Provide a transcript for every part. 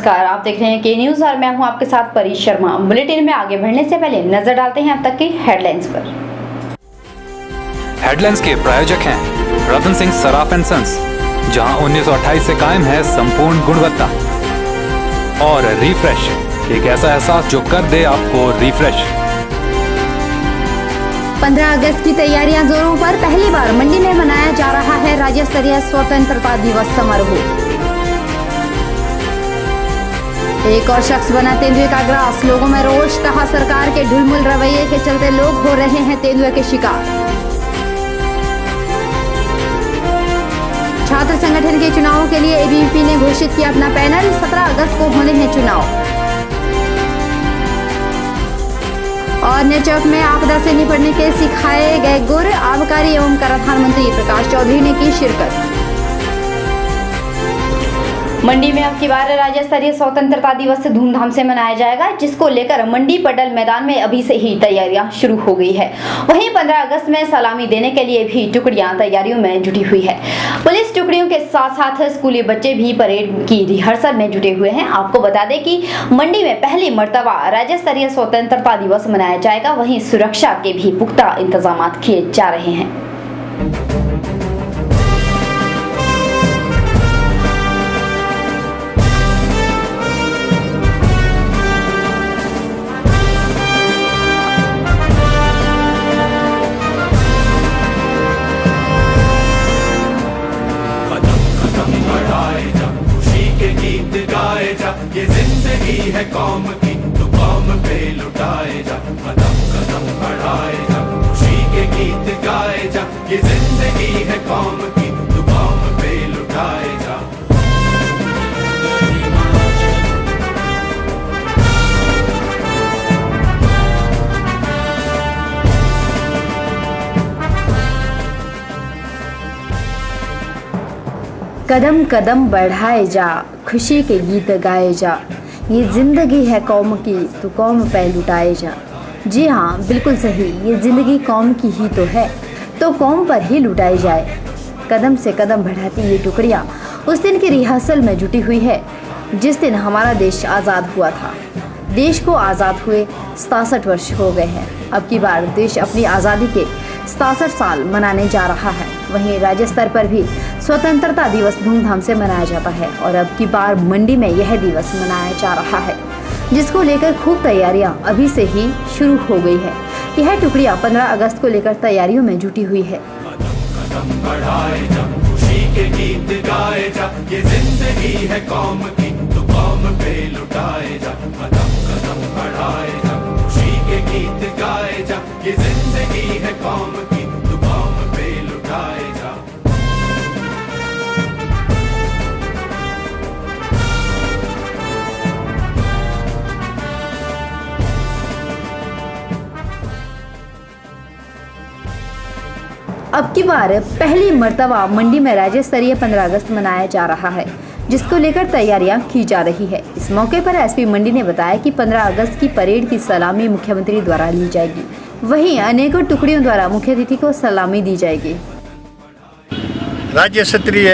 नमस्कार, आप देख रहे हैं के न्यूज और मैं हूं आपके साथ परी शर्मा। बुलेटिन में आगे बढ़ने से पहले नजर डालते हैं अब तक की हेडलाइंस पर। हेडलाइंस के प्रायोजक हैं रतन सिंह सराफ एंड सन्स, जहां 1928 से कायम है संपूर्ण गुणवत्ता, और रिफ्रेश, एक ऐसा एहसास जो कर दे आपको रिफ्रेश। 15 अगस्त की तैयारियां जोरों पर। पहली बार मंडी में मनाया जा रहा है राज्य स्तरीय स्वतंत्रता दिवस समारोह। एक और शख्स बना तेंदुए का ग्रास, लोगों में रोष, कहा सरकार के ढुलमुल रवैये के चलते लोग हो रहे हैं तेंदुए के शिकार। छात्र संगठन के चुनावों के लिए एबीवीपी ने घोषित किया अपना पैनल, 17 अगस्त को होने हैं चुनाव। और नेचौक में आपदा से निपटने के सिखाए गए गुर, आबकारी एवं कराधान मंत्री प्रकाश चौधरी ने की शिरकत। मंडी में अब की बार राज्य स्तरीय स्वतंत्रता दिवस धूमधाम से मनाया जाएगा, जिसको लेकर मंडी पटल मैदान में अभी से ही तैयारियां शुरू हो गई है। वहीं 15 अगस्त में सलामी देने के लिए भी टुकड़ियां तैयारियों में जुटी हुई है। पुलिस टुकड़ियों के साथ साथ स्कूली बच्चे भी परेड की रिहर्सल में जुटे हुए हैं। आपको बता दें कि मंडी में पहली मर्तबा राज्य स्तरीय स्वतंत्रता दिवस मनाया जाएगा। वहीं सुरक्षा के भी पुख्ता इंतजाम किए जा रहे हैं। ये जिंदगी है कौम की, तो कौम पे लुटाए जा, कदम कदम बढ़ाए जा, खुशी के गीत गाए जा। ये जिंदगी है कौम की, तो कौम पे लुटाए जा। कदम कदम बढ़ाए जा, खुशी के गीत गाए जा, ये जिंदगी है कौम की, तो कौम पे लुटाए जा। जी हाँ, बिल्कुल सही, ये जिंदगी कौम की ही तो है, तो कौम पर ही लुटाई जाए। कदम से कदम बढ़ाती ये टुकड़ियाँ उस दिन की रिहर्सल में जुटी हुई है जिस दिन हमारा देश आज़ाद हुआ था। देश को आज़ाद हुए 67 वर्ष हो गए हैं। अब की बार देश अपनी आज़ादी के 67 साल मनाने जा रहा है। वहीं राज्य स्तर पर भी स्वतंत्रता दिवस धूमधाम से मनाया जाता है और अब की बार मंडी में यह दिवस मनाया जा रहा है, जिसको लेकर खूब तैयारियां अभी से ही शुरू हो गई है। यह टुकड़ियां 15 अगस्त को लेकर तैयारियों में जुटी हुई है। कदम बढ़ाए जा, खुशी के गीत गाए जा, ये जिंदगी है कौम की, तो कौम पे लुटाए जा। कदम कदम बढ़ाए जा, खुशी के गीत गाए जा, ये जिंदगी है कौम की, तो कौम पे लुटाए जा। अब की बार पहली मर्तबा मंडी में राज्य स्तरीय 15 अगस्त मनाया जा रहा है, जिसको लेकर तैयारियां की जा रही है। इस मौके पर एसपी मंडी ने बताया कि 15 अगस्त की परेड की सलामी मुख्यमंत्री द्वारा ली जाएगी। वहीं अनेकों टुकड़ियों द्वारा मुख्य अतिथि को सलामी दी जाएगी। राज्य स्तरीय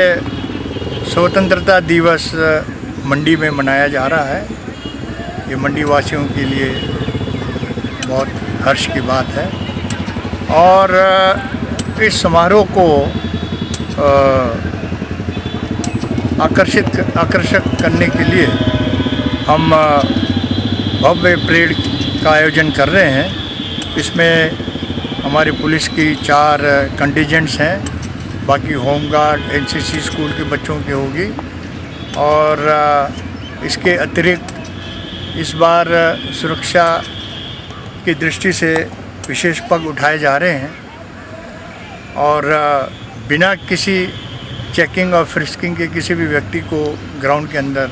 स्वतंत्रता दिवस मंडी में मनाया जा रहा है। ये मंडी वासियों के लिए बहुत हर्ष की बात है और इस समारोह को आकर्षक करने के लिए हम भव्य परेड का आयोजन कर रहे हैं। इसमें हमारी पुलिस की 4 कंटिजेंट्स हैं, बाकी होमगार्ड, एनसीसी स्कूल के बच्चों की होगी और इसके अतिरिक्त इस बार सुरक्षा की दृष्टि से विशेष पग उठाए जा रहे हैं और बिना किसी चेकिंग और फ्रिस्किंग के किसी भी व्यक्ति को ग्राउंड के अंदर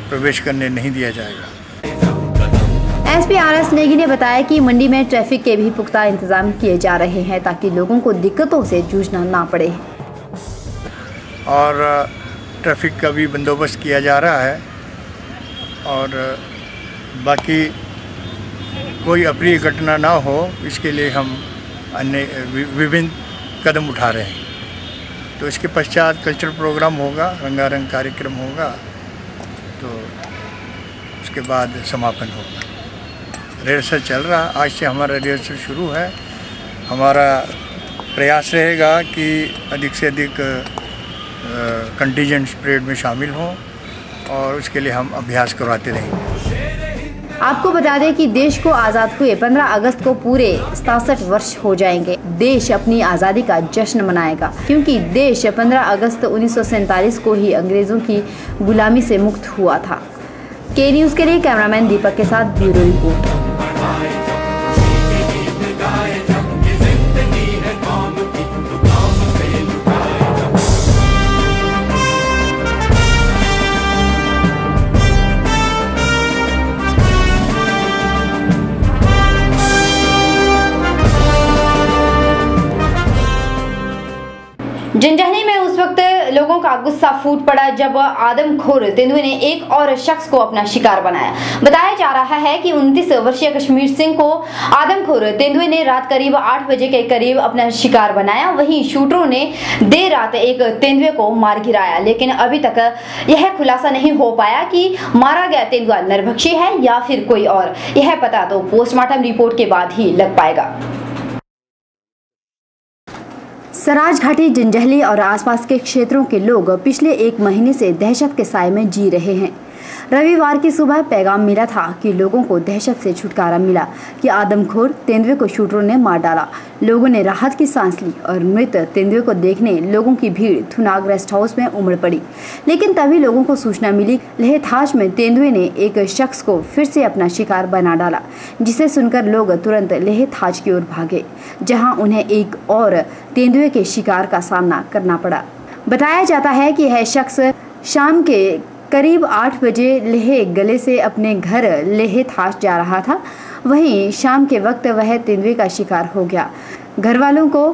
प्रवेश करने नहीं दिया जाएगा। एसपी आरएस नेगी ने बताया कि मंडी में ट्रैफिक के भी पुख्ता इंतजाम किए जा रहे हैं ताकि लोगों को दिक्कतों से जूझना ना पड़े और ट्रैफिक का भी बंदोबस्त किया जा रहा है और बाकी कोई अप्रिय घटना ना हो इसके लिए हम अन्य विभिन्न कदम उठा रहे हैं। तो इसके पश्चात कल्चरल प्रोग्राम होगा, रंगारंग कार्यक्रम होगा। तो उसके बाद समापन होगा। रिहर्सल चल रहा, आज से हमारा रिहर्सल शुरू है। हमारा प्रयास रहेगा कि अधिक से अधिक कंटीजेंट्स परेड में शामिल हों और उसके लिए हम अभ्यास करवाते रहेंगे। आपको बता दें कि देश को आज़ाद हुए 15 अगस्त को पूरे 67 वर्ष हो जाएंगे। देश अपनी आज़ादी का जश्न मनाएगा क्योंकि देश 15 अगस्त 1947 को ही अंग्रेज़ों की गुलामी से मुक्त हुआ था। के न्यूज़ के लिए कैमरामैन दीपक के साथ ब्यूरो रिपोर्ट। जंजहली में उस वक्त लोगों का गुस्सा फूट पड़ा जब आदमखोर तेंदुए ने एक और शख्स को अपना शिकार बनाया। बताया जा रहा है कि 29 वर्षीय कश्मीर सिंह को आदमखोर तेंदुए ने रात करीब 8 बजे के करीब अपना शिकार बनाया। वहीं शूटरों ने देर रात एक तेंदुए को मार गिराया, लेकिन अभी तक यह खुलासा नहीं हो पाया कि मारा गया तेंदुआ नरभक्षी है या फिर कोई और। यह पता तो पोस्टमार्टम रिपोर्ट के बाद ही लग पाएगा। सराज घाटी, जंजहली और आसपास के क्षेत्रों के लोग पिछले 1 महीने से दहशत के साए में जी रहे हैं। रविवार की सुबह पैगाम मिला था कि लोगों को दहशत से छुटकारा मिला कि आदमखोर तेंदुए को शूटरों ने मार डाला। लोगों ने राहत की सांस ली और मृत तेंदुए को देखने लोगों की भीड़ थुनाग रेस्ट हाउस में उमड़ पड़ी। लेकिन तभी लोगों को सूचना मिली लहेथाज में तेंदुए ने एक शख्स को फिर से अपना शिकार बना डाला, जिसे सुनकर लोग तुरंत लहेथाज की ओर भागे, जहां उन्हें एक और तेंदुए के शिकार का सामना करना पड़ा। बताया जाता है कि यह शख्स शाम के करीब 8 बजे लेह गले से अपने घर लहेथाज जा रहा था। वहीं शाम के वक्त वह तेंदुए का शिकार हो गया। घर वालों को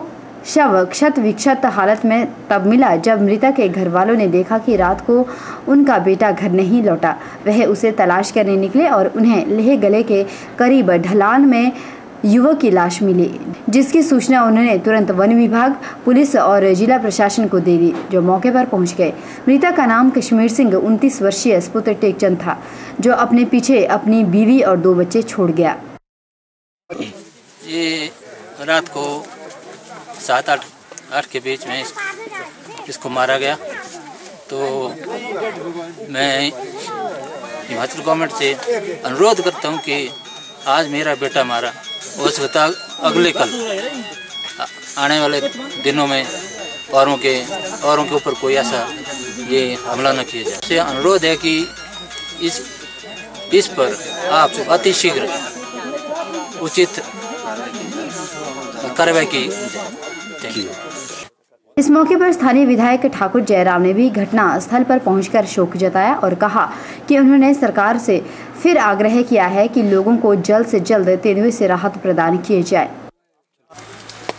शव क्षत विक्षत हालत में तब मिला जब मृतक के घर वालों ने देखा कि रात को उनका बेटा घर नहीं लौटा। वह उसे तलाश करने निकले और उन्हें लेह गले के करीब ढलान में युवक की लाश मिली, जिसकी सूचना उन्होंने तुरंत वन विभाग, पुलिस और जिला प्रशासन को दे दी, जो मौके पर पहुंच गए। मृतक का नाम कश्मीर सिंह 29 वर्षीय सुपुत्र टेकचंद था, जो अपने पीछे अपनी बीवी और 2 बच्चे छोड़ गया। ये रात को 7-8 के बीच में इसको मारा गया। तो मैं हिमाचल गवर्नमेंट से अनुरोध करता हूँ कि आज मेरा बेटा मारा, हो सकता अगले कल आने वाले दिनों में औरों के ऊपर कोई ऐसा ये हमला न किया जाए। इससे अनुरोध है कि इस पर आप अतिशीघ्र उचित कार्रवाई की। Thank you. इस मौके पर स्थानीय विधायक ठाकुर जयराम ने भी घटना स्थल पर पहुंचकर शोक जताया और कहा कि उन्होंने सरकार से फिर आग्रह किया है कि लोगों को जल्द से जल्द तेंदुए से राहत प्रदान किए जाए।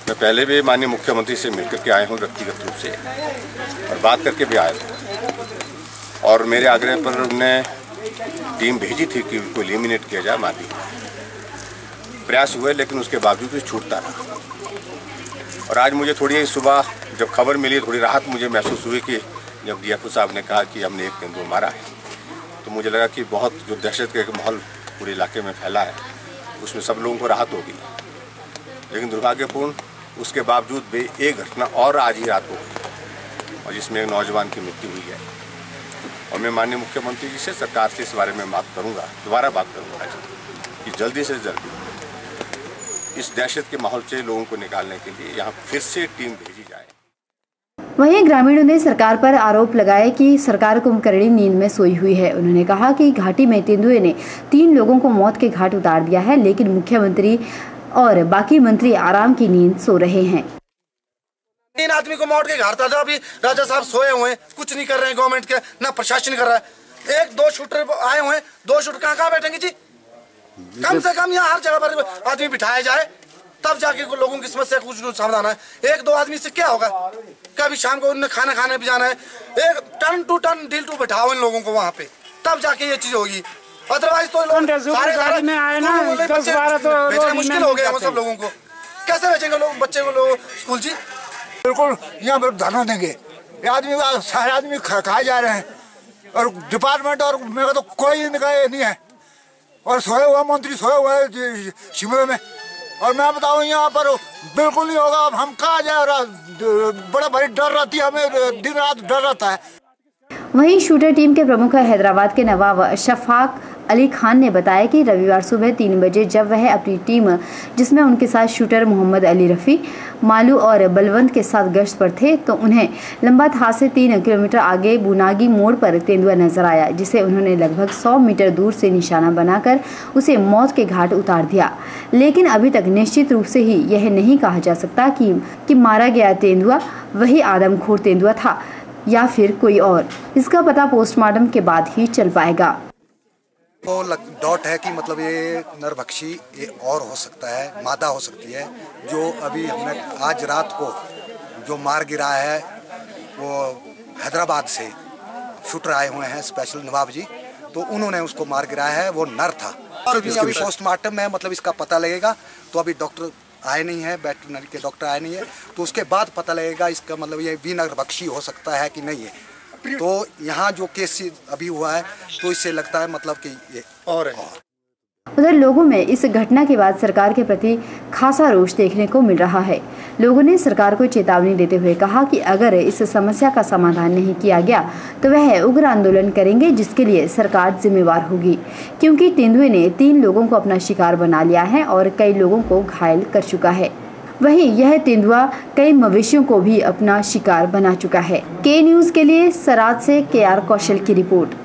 मैं पहले भी माननीय मुख्यमंत्री से मिलकर के आया हूं व्यक्तिगत रूप से और बात करके भी आया था और मेरे आग्रह पर उन्होंने टीम भेजी थी कि उनको एलिमिनेट किया जाए। मार दी प्रयास हुए लेकिन उसके बावजूद भी छूटता रहा। और आज मुझे थोड़ी सुबह जब खबर मिली थोड़ी राहत मुझे महसूस हुई कि जब डीएफओ साहब ने कहा कि हमने एक तेंदुआ मारा है, तो मुझे लगा कि बहुत जो दहशत का माहौल पूरे इलाके में फैला है उसमें सब लोगों को राहत होगी। लेकिन दुर्भाग्यपूर्ण उसके बावजूद भी एक घटना और आज ही रात को हुई और जिसमें एक नौजवान की मृत्यु हुई है। और मैं माननीय मुख्यमंत्री जी से सरकार से इस बारे में बात करूँगा, दोबारा बात करूँगा कि जल्दी से जल्दी इस दहशत के माहौल से लोगों को निकालने के लिए यहाँ फिर से टीम भेजी जाए। वहीं ग्रामीणों ने सरकार पर आरोप लगाए कि सरकार कुंभकर्णी नींद में सोई हुई है। उन्होंने कहा कि घाटी में तेंदुए ने 3 लोगों को मौत के घाट उतार दिया है, लेकिन मुख्यमंत्री और बाकी मंत्री आराम की नींद सो रहे हैं। 3 आदमी को मौत के घाट उतार दिया। अभी राजा साहब सोए हुए हैं, कुछ नहीं कर रहे हैं गवर्नमेंट के, ना प्रशासन कर रहा है। 1-2 शूटर आए हुए हैं, 2 शूटर कहाँ बैठेंगे जी? कम से कम यहाँ हर जगह पर आदमी बिठाया जाए तब जाके लोगों की समस्या कुछ समाधान है। 1-2 आदमी से क्या होगा? कभी शाम को उन्हें खाना खाने भी जाना है, एक टन टू टन डील टू बैठाओ इन लोगों को वहाँ पे, तब जाके ये चीज होगी। अदरवाइज तो सारे में आए ना 10-12 तो मुश्किल हो गया। हम सब लोगों को कैसे बेचेंगे लोग बच्चे को लोग स्कूल जी? बिल्कुल यहाँ पर धरना देंगे। ये आदमी सारे आदमी खाए जा रहे हैं और डिपार्टमेंट और मेरे को तो कोई नहीं है। और सोए हुआ मंत्री सोए हुए शिमले में। और मैं बताऊं यहाँ पर बिल्कुल नहीं होगा। अब हम कहाँ जाए, बड़ा भारी डर रहती है हमें, दिन रात डर रहता है। वहीं शूटर टीम के प्रमुख हैदराबाद के नवाब शफाक अली खान ने बताया कि रविवार सुबह 3 बजे जब वह अपनी टीम, जिसमें उनके साथ शूटर मोहम्मद अली रफ़ी, मालू और बलवंत के साथ गश्त पर थे, तो उन्हें लंबा था से 3 किलोमीटर आगे बुनागी मोड़ पर तेंदुआ नजर आया, जिसे उन्होंने लगभग 100 मीटर दूर से निशाना बनाकर उसे मौत के घाट उतार दिया। लेकिन अभी तक निश्चित रूप से ही यह नहीं कहा जा सकता कि मारा गया तेंदुआ वही आदमखोर तेंदुआ था या फिर कोई और। इसका पता पोस्टमार्टम के बाद ही चल पाएगा। तो डॉट है कि मतलब ये नरभक्षी ये और हो सकता है, मादा हो सकती है। जो अभी हमने आज रात को जो मार गिराया है वो हैदराबाद से शूटर आए हुए हैं स्पेशल नवाब जी, तो उन्होंने उसको मार गिराया है, वो नर था। और अभी पोस्टमार्टम में मतलब इसका पता लगेगा। तो अभी डॉक्टर आए नहीं है, वेटरनरी के डॉक्टर आए नहीं है, तो उसके बाद पता लगेगा इसका मतलब ये भी नरभक्षी हो सकता है कि नहीं है। तो यहाँ जो केस अभी हुआ है तो इससे लगता है मतलब कि ये और है। उधर लोगों में इस घटना के बाद सरकार के प्रति खासा रोष देखने को मिल रहा है। लोगों ने सरकार को चेतावनी देते हुए कहा कि अगर इस समस्या का समाधान नहीं किया गया तो वह उग्र आंदोलन करेंगे, जिसके लिए सरकार जिम्मेवार होगी, क्योंकि तेंदुए ने 3 लोगों को अपना शिकार बना लिया है और कई लोगों को घायल कर चुका है। वहीं यह तेंदुआ कई मवेशियों को भी अपना शिकार बना चुका है। के न्यूज़ के लिए सराज से KR कौशल की रिपोर्ट।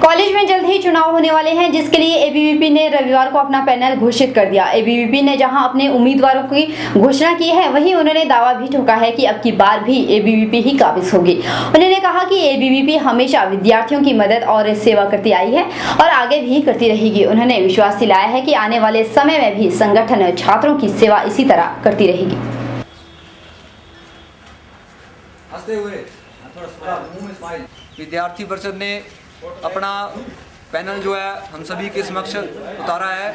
कॉलेज में जल्द ही चुनाव होने वाले हैं, जिसके लिए एबीवीपी ने रविवार को अपना पैनल घोषित कर दिया। एबीवीपी ने जहां अपने उम्मीदवारों की घोषणा की है, वहीं उन्होंने दावा भी ठोका है कि अब की बार भी एबीवीपी ही काबिज होगी। उन्होंने कहा कि एबीवीपी हमेशा विद्यार्थियों की मदद और सेवा करती आई है और आगे भी करती रहेगी। उन्होंने विश्वास दिलाया है कि आने वाले समय में भी संगठन छात्रों की सेवा इसी तरह करती रहेगी। विद्यार्थी परिषद ने अपना पैनल जो है हम सभी के समक्ष उतारा है।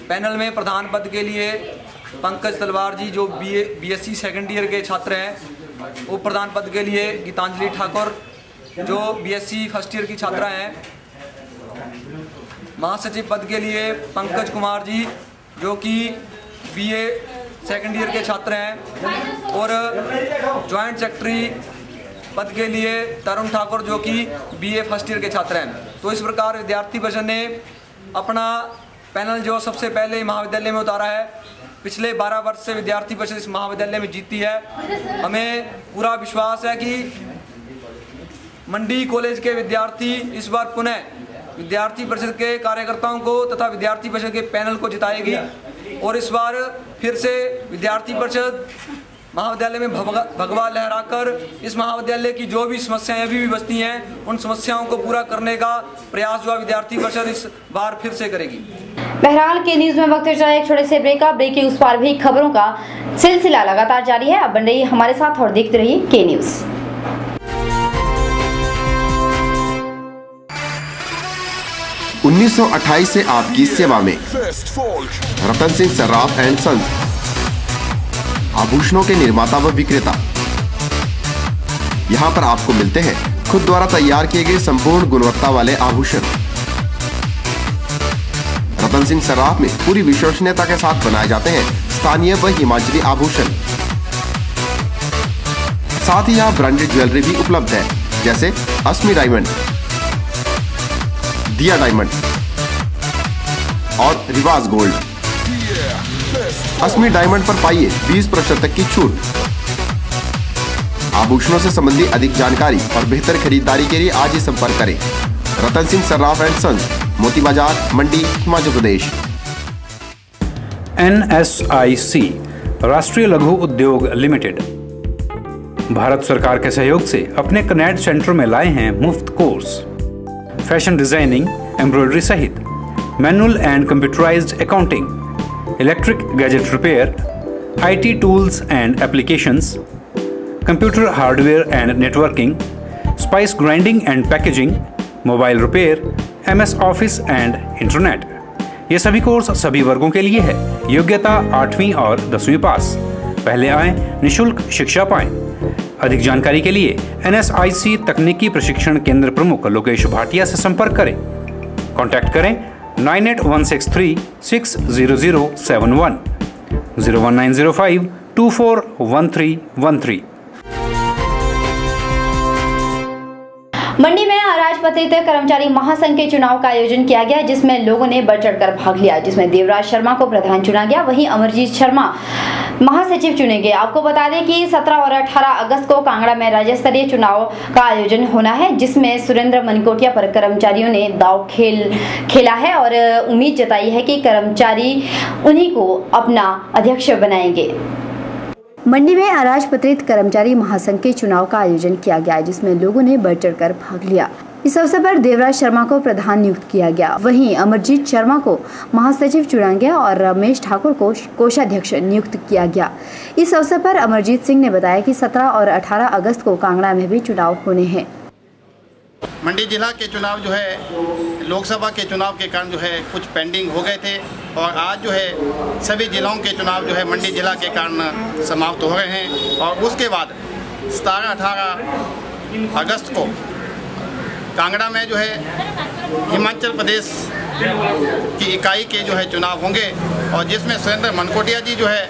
पैनल में प्रधान पद के लिए पंकज तलवार जी जो बीएससी सेकेंड ईयर के छात्र हैं, उप प्रधान पद के लिए गीतांजलि ठाकुर जो बीएससी फर्स्ट ईयर की छात्रा हैं, महासचिव पद के लिए पंकज कुमार जी जो कि बीए सेकेंड ईयर के छात्र हैं, और ज्वाइंट सेक्रेटरी पद के लिए तरुण ठाकुर जो कि बीए फर्स्ट ईयर के छात्र हैं। तो इस प्रकार विद्यार्थी परिषद ने अपना पैनल जो सबसे पहले महाविद्यालय में उतारा है। पिछले 12 वर्ष से विद्यार्थी परिषद इस महाविद्यालय में जीती है। हमें पूरा विश्वास है कि मंडी कॉलेज के विद्यार्थी इस बार पुनः विद्यार्थी परिषद के कार्यकर्ताओं को तथा विद्यार्थी परिषद के पैनल को जिताएगी और इस बार फिर से विद्यार्थी परिषद महाविद्यालय में भगवा लहराकर इस महाविद्यालय की जो भी समस्याएं अभी भी बचती हैं उन समस्याओं को पूरा करने का प्रयास जो विद्यार्थी परिषद इस बार फिर से करेगी। बहरहाल के न्यूज में वक्त चला एक छोटे से ब्रेक का। ब्रेक के उस पार भी खबरों का सिलसिला लगातार जारी है। अब बन रही हमारे साथ और देखते रहिए के न्यूज। 1928 से आपकी सेवा में रतन सिंह सर्राफ एंड सन्स, आभूषणों के निर्माता व विक्रेता। यहाँ पर आपको मिलते हैं खुद द्वारा तैयार किए गए संपूर्ण गुणवत्ता वाले आभूषण। रतन सिंह सर्राफ में पूरी विश्वसनीयता के साथ बनाए जाते हैं स्थानीय व हिमाचली आभूषण। साथ ही यहाँ ब्रांडेड ज्वेलरी भी उपलब्ध है, जैसे अस्मी डायमंड, दिया डायमंड और रिवाज गोल्ड। अस्मी डायमंड पर पाइए 20% तक की छूट। आभूषणों से संबंधित अधिक जानकारी और बेहतर खरीदारी के लिए आज ही संपर्क करें। रतन सिंह सर्राफ एंड सन्स, मोती बाजार, मंडी, हिमाचल प्रदेश। NSIC राष्ट्रीय लघु उद्योग लिमिटेड भारत सरकार के सहयोग से अपने कनेड सेंटर में लाए हैं मुफ्त कोर्स फैशन डिजाइनिंग, एम्ब्रॉयडरी सहित manual and computerised accounting, electric gadget repair, IT tools and applications, computer hardware and networking, spice grinding and packaging, mobile repair, MS office and internet. ये सभी कोर्स सभी वर्गों के लिए है। योग्यता 8वीं और 10वीं पास। पहले आएं, निःशुल्क शिक्षा पाएं। अधिक जानकारी के लिए NSIC तकनीकी प्रशिक्षण केंद्र प्रमुख लोकेश भाटिया से संपर्क करें। कॉन्टैक्ट करें 9816360071 01905241313। मंडी में अराजपत्रित कर्मचारी महासंघ के चुनाव का आयोजन किया गया, जिसमें लोगों ने बढ़ चढ़कर भाग लिया, जिसमें देवराज शर्मा को प्रधान चुना गया, वहीं अमरजीत शर्मा महासचिव चुने गए। आपको बता दें कि 17 और 18 अगस्त को कांगड़ा में राज्य स्तरीय चुनाव का आयोजन होना है, जिसमें सुरेंद्र मनकोटिया पर कर्मचारियों ने दाव खेला है और उम्मीद जताई है कि कर्मचारी उन्हीं को अपना अध्यक्ष बनाएंगे। मंडी में अराजपत्रित कर्मचारी महासंघ के चुनाव का आयोजन किया गया, जिसमें लोगों ने बढ़ चढ़कर भाग लिया। इस अवसर पर देवराज शर्मा को प्रधान नियुक्त किया गया, वहीं अमरजीत शर्मा को महासचिव चुना गया और रमेश ठाकुर को कोषाध्यक्ष नियुक्त किया गया। इस अवसर पर अमरजीत सिंह ने बताया कि 17 और 18 अगस्त को कांगड़ा में भी चुनाव होने हैं। मंडी जिला के चुनाव जो है लोकसभा के चुनाव के कारण जो है कुछ पेंडिंग हो गए थे और आज जो है सभी जिलों के चुनाव जो है मंडी जिला के कारण समाप्त हो रहे हैं और उसके बाद 17-18 अगस्त को कांगड़ा में जो है हिमाचल प्रदेश की इकाई के जो है चुनाव होंगे और जिसमें सुरेंद्र मनकोटिया जी जो है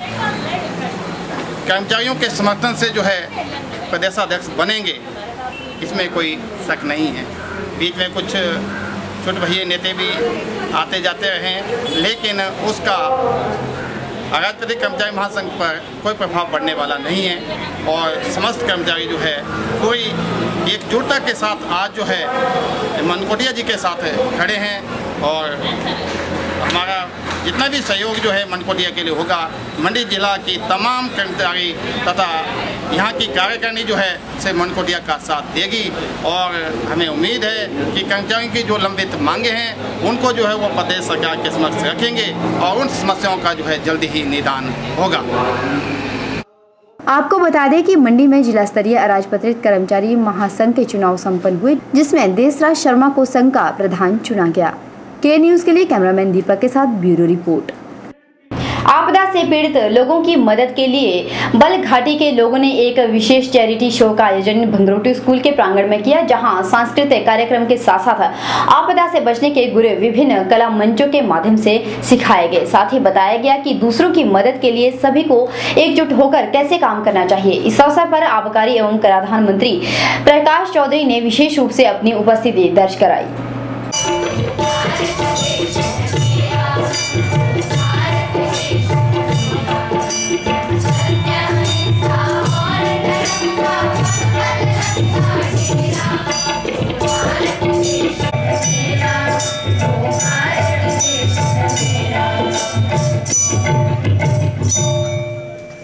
कर्मचारियों के समर्थन से जो है प्रदेशाध्यक्ष बनेंगे, इसमें कोई शक नहीं है। बीच में कुछ छोटे भैया नेता भी आते जाते रहे, लेकिन उसका अराजपत्रित कर्मचारी महासंघ पर कोई प्रभाव पड़ने वाला नहीं है और समस्त कर्मचारी जो है कोई एकजुटता के साथ आज जो है मनकोटिया जी के साथ खड़े हैं और हमारा जितना भी सहयोग जो है मनकोटिया के लिए होगा, मंडी जिला की तमाम कर्मचारी तथा यहाँ की कार्यकारिणी जो है से मनकोटिया का साथ देगी और हमें उम्मीद है कि कर्मचारियों की जो लंबित मांगे हैं उनको जो है वो प्रदेश सरकार के समक्ष रखेंगे और उन समस्याओं का जो है जल्दी ही निदान होगा। आपको बता दें कि मंडी में जिला स्तरीय अराजपत्रित कर्मचारी महासंघ के चुनाव संपन्न हुए, जिसमें देवराज शर्मा को संघ का प्रधान चुना गया। के न्यूज के लिए कैमरामैन दीपक के साथ ब्यूरो रिपोर्ट। आपदा से पीड़ित लोगों की मदद के लिए बल घाटी के लोगों ने एक विशेष चैरिटी शो का आयोजन भंगरोटी स्कूल के प्रांगण में किया, जहां सांस्कृतिक कार्यक्रम के साथ साथ आपदा से बचने के गुर विभिन्न कला मंचों के माध्यम से सिखाए गए। साथ ही बताया गया कि दूसरों की मदद के लिए सभी को एकजुट होकर कैसे काम करना चाहिए। इस अवसर पर आबकारी एवं कराधान मंत्री प्रकाश चौधरी ने विशेष रूप से अपनी उपस्थिति दर्ज कराई।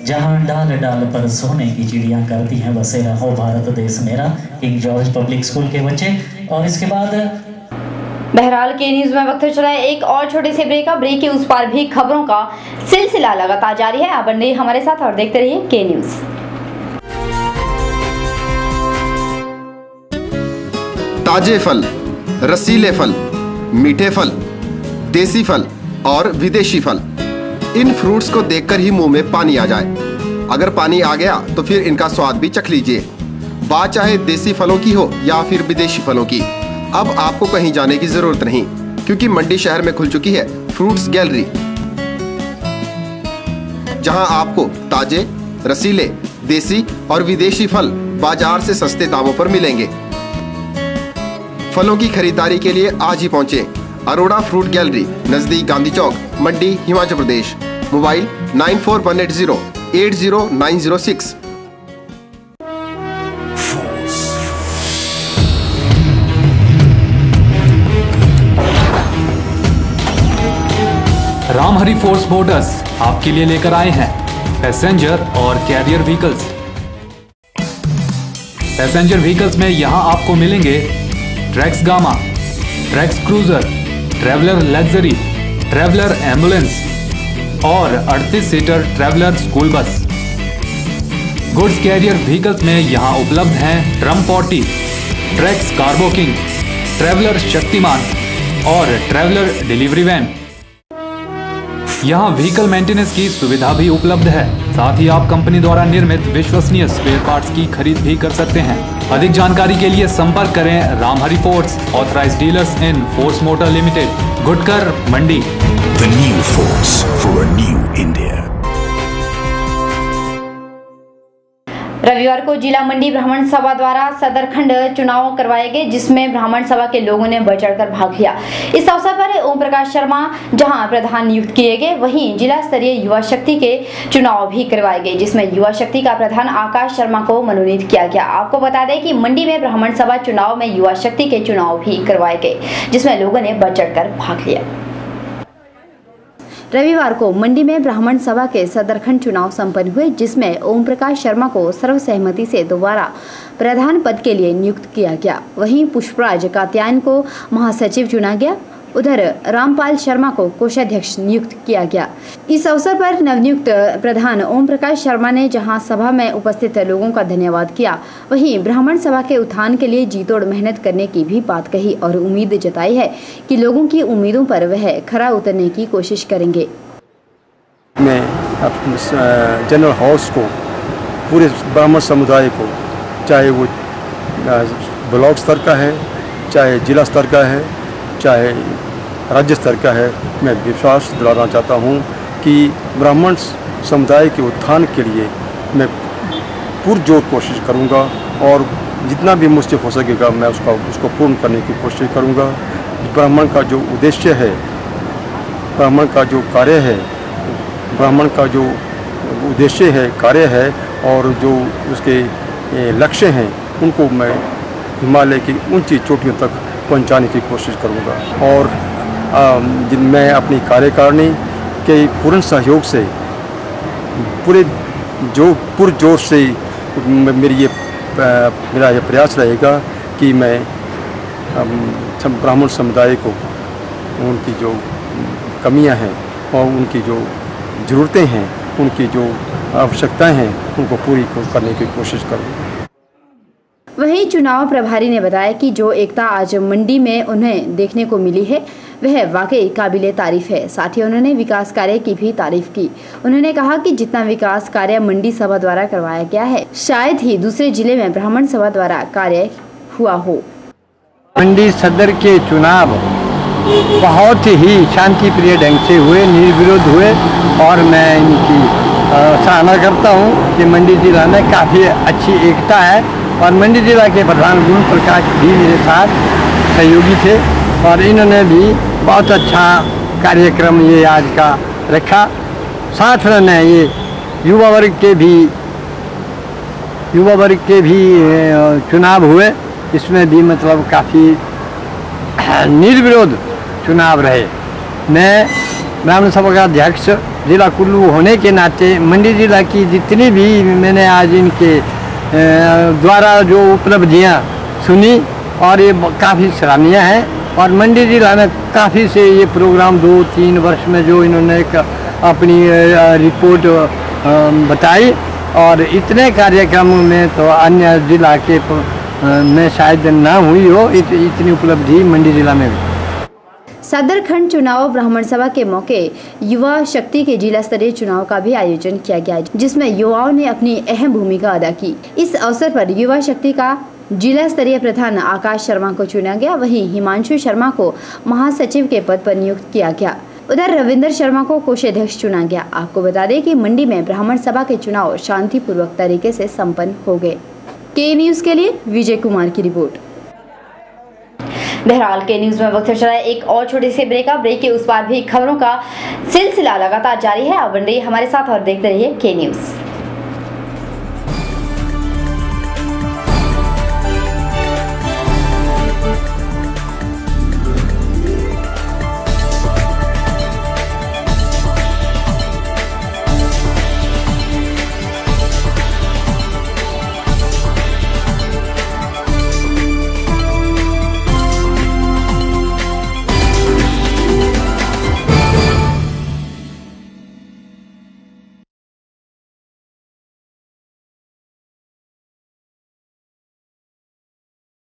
जहाँ डाल डाल पर सोने की चिड़ियाँ करती हैं बसेरा, हो भारत देश मेरा, किंग जॉर्ज पब्लिक स्कूल के बच्चे। और इसके बाद बहरहाल के न्यूज में वक्त चला है एक और छोटे से ब्रेक का। ब्रेक के उस पार भी खबरों का सिलसिला लगातार जारी है। आप बने रहिए हमारे साथ और देखते रहिए के न्यूज। ताजे फल, रसीले फल, मीठे फल, देसी फल और विदेशी फल, इन फ्रूट्स को देखकर ही मुंह में पानी आ जाए। अगर पानी आ गया तो फिर इनका स्वाद भी चख लीजिए। बात चाहे देसी फलों की हो या फिर विदेशी फलों की, अब आपको कहीं जाने की जरूरत नहीं, क्योंकि मंडी शहर में खुल चुकी है फ्रूट्स गैलरी, जहां आपको ताजे, रसीले, देसी और विदेशी फल बाजार से सस्ते दामों पर मिलेंगे। फलों की खरीदारी के लिए आज ही पहुंचे अरोड़ा फ्रूट गैलरी, नजदीक गांधी चौक, मंडी, Himachal Pradesh. Mobile 9418080906। Ramhari force Motors आपके लिए लेकर आए हैं पैसेंजर और कैरियर व्हीकल्स। पैसेंजर व्हीकल्स में यहां आपको मिलेंगे tracks gamma, tracks cruiser, traveller luxury, traveller ambulance और 38 seater traveller school bus. Goods carrier vehicles में यहां उपलब्ध हैं drum 40, tracks cargo king, traveller Shaktimaan और ट्रैवलर डिलीवरी वैन। यहाँ व्हीकल मेंटेनेंस की सुविधा भी उपलब्ध है। साथ ही आप कंपनी द्वारा निर्मित विश्वसनीय स्पेयर पार्ट्स की खरीद भी कर सकते हैं। अधिक जानकारी के लिए संपर्क करें Ramhari Force, authorised dealers in Force Motor Limited, Gutkar Mandi. The new force for a new India. रविवार को जिला मंडी ब्राह्मण सभा द्वारा सदरखंड चुनाव करवाए गए, जिसमें ब्राह्मण सभा के लोगों ने बढ़ चढ़कर भाग लिया। इस अवसर पर ओम प्रकाश शर्मा जहां प्रधान नियुक्त किए गए, वहीं जिला स्तरीय युवा शक्ति के चुनाव भी करवाए गए, जिसमें युवा शक्ति का प्रधान आकाश शर्मा को मनोनीत किया गया। आपको बता दें कि मंडी में ब्राह्मण सभा चुनाव में युवा शक्ति के चुनाव भी करवाए गए, जिसमें लोगों ने बढ़ चढ़कर भाग लिया। रविवार को मंडी में ब्राह्मण सभा के सदरखंड चुनाव संपन्न हुए, जिसमें ओम प्रकाश शर्मा को सर्वसहमति से दोबारा प्रधान पद के लिए नियुक्त किया गया। वहीं पुष्पराज कात्यायन को महासचिव चुना गया। उधर रामपाल शर्मा को कोषाध्यक्ष नियुक्त किया गया। इस अवसर पर नवनियुक्त प्रधान ओम प्रकाश शर्मा ने जहां सभा में उपस्थित लोगों का धन्यवाद किया, वहीं ब्राह्मण सभा के उत्थान के लिए जी तोड़ मेहनत करने की भी बात कही और उम्मीद जताई है कि लोगों की उम्मीदों पर वह खरा उतरने की कोशिश करेंगे। मैं जनरल हाउस को, पूरे ब्राह्मण समुदाय को, चाहे वो ब्लॉक स्तर का है, चाहे जिला स्तर का है, चाहे राज्य स्तर का है, मैं विश्वास दिलाना चाहता हूँ कि ब्राह्मण समुदाय के उत्थान के लिए मैं पुरजोर कोशिश करूँगा और जितना भी मुझसे हो सकेगा मैं उसको पूर्ण करने की कोशिश करूँगा। ब्राह्मण का जो उद्देश्य है, ब्राह्मण का जो कार्य है, ब्राह्मण का जो उद्देश्य है, कार्य है और जो उसके लक्ष्य हैं, उनको मैं हिमालय की ऊंची चोटियों तक पहुंचाने की कोशिश करूंगा। और मैं अपनी कार्यकारिणी के पूर्ण सहयोग से पुरजोर से मेरा ये प्रयास रहेगा कि मैं ब्राह्मण समुदाय को उनकी जो कमियां हैं और उनकी जो ज़रूरतें हैं, उनकी जो आवश्यकताएं हैं, उनको पूरी करने की कोशिश करूँगा। वहीं चुनाव प्रभारी ने बताया कि जो एकता आज मंडी में उन्हें देखने को मिली है, वह वाकई काबिले तारीफ है। साथ ही उन्होंने विकास कार्य की भी तारीफ की। उन्होंने कहा कि जितना विकास कार्य मंडी सभा द्वारा करवाया गया है, शायद ही दूसरे जिले में ब्राह्मण सभा द्वारा कार्य हुआ हो। मंडी सदर के चुनाव बहुत ही शांति प्रिय ढंग से हुए, निर्विरोध हुए और मैं इनकी सराहना करता हूँ कि मंडी जिला में काफ़ी अच्छी एकता है और मंडी जिला के प्रधान गुण प्रकाश भी मेरे साथ सहयोगी थे और इन्होंने भी बहुत अच्छा कार्यक्रम ये आज का रखा। साथ में ये युवा वर्ग के भी चुनाव हुए, इसमें भी मतलब काफ़ी निर्विरोध चुनाव रहे। मैं ब्राह्मण सभा का अध्यक्ष जिला कुल्लू होने के नाते मंडी जिला की जितनी भी मैंने आज इनके द्वारा जो उपलब्धियां सुनी और ये काफ़ी सराहनीय हैं और मंडी जिला में काफ़ी से ये प्रोग्राम 2-3 वर्ष में जो इन्होंने एक अपनी रिपोर्ट बताई और इतने कार्यक्रम में तो अन्य जिला के में शायद ना हुई हो, इतनी उपलब्धि मंडी जिला में हुई। सदरखंड चुनाव ब्राह्मण सभा के मौके युवा शक्ति के जिला स्तरीय चुनाव का भी आयोजन किया गया, जिसमें युवाओं ने अपनी अहम भूमिका अदा की। इस अवसर पर युवा शक्ति का जिला स्तरीय प्रधान आकाश शर्मा को चुना गया, वहीं हिमांशु शर्मा को महासचिव के पद पर नियुक्त किया गया। उधर रविंद्र शर्मा को कोषाध्यक्ष चुना गया। आपको बता दें कि मंडी में ब्राह्मण सभा के चुनाव शांतिपूर्वक तरीके से संपन्न हो गए। के न्यूज के लिए विजय कुमार की रिपोर्ट। बहरहाल के न्यूज में वक्त चला एक और छोटी सी ब्रेक के उस पार भी खबरों का सिलसिला लगातार जारी है। अब बन रही हमारे साथ और देखते रहिए के न्यूज।